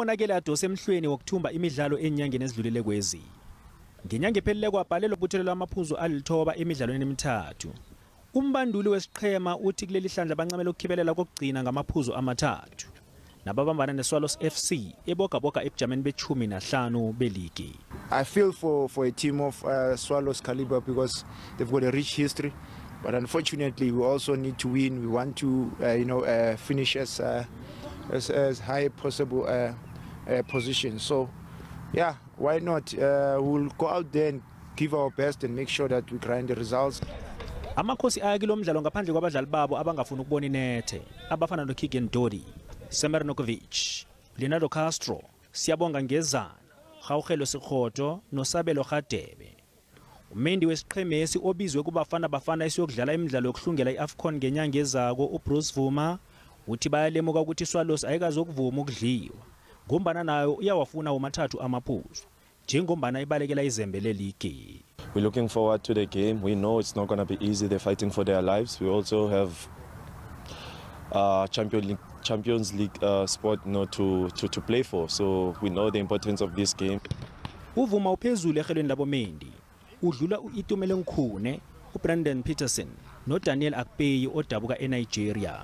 ubonakele adose emhlweni wokuthumba imidlalo enyangeni ezidlulile kwezi. Ngenyanga ephelele kwabhalelwa ukubuthelelwa amaphuzu alithoba emidlalweni emithathu. Umbanduli wesiqhema uthi kuleli hlandla bancamela ukukhibelela kokugcina ngamaphuzu amathathu. Nababambana neSwallows FC ebogaboga ebujameni be-15 beligi. I feel for a team of Swallows caliber because they've got a rich history, but unfortunately we also need to win. We want to finish as high possible position. So yeah, why not? We'll go out there and give our best and make sure that we grind the results. Amakhosi ayakilo mdlalo ngaphandle kwabadlali babo abangafuna ukubona inethe abafana noKigen Dodi, Semernokovic, Leonardo Castro, Siyabonga Ngezana, Gawugelo Sekhoto noSabelo Gadebe. Umendi wesiqhemesi obizwe kubafana bafana esiyokudlala imidlalo yokuhlungela iAfcon ngenyanga ezako uBruce Vuma uthi bayalemuka ukuthi iSwallows ayikazokuvuma ukudliwa ngombana nayo iyawafuna umathathu amaphuzu njengombana ibalekela izembe leligi. We're looking forward to the game. We know it's not going to be easy. They're fighting for their lives. We also have Champions League sport to play for. So we know the importance of this game. Uvuma uphezulu erhelweni labomendi. Udlula uItumele Nkhune, uBrandon Peterson noDaniel Akpeyi odabuka eNigeria.